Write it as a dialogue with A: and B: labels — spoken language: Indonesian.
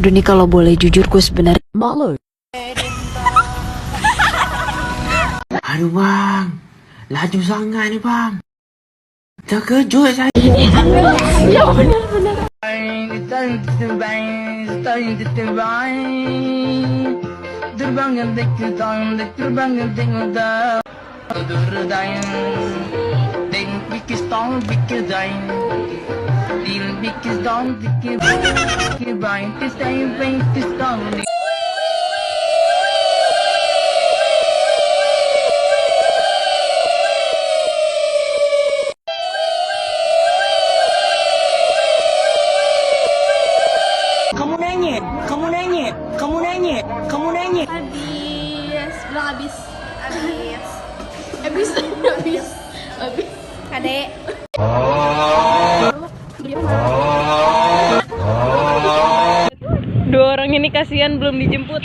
A: Aduh nih kalau boleh jujur gue sebenarnya malu.
B: Aduh bang, laju sangat nih bang. Terkejut saya.
A: Ya benar-benar.
B: Terbang yang terbang yang tengok dah. Ding bikin stong bikin dain. Ding bikin stong bikin bain. Tistain bain tistong.
C: Kamu nanya, kamu nanya, kamu nanya, kamu nanya.
D: Habis, bilang habis. Habis. Kadek.
A: Dua orang ini kasihan belum dijemput.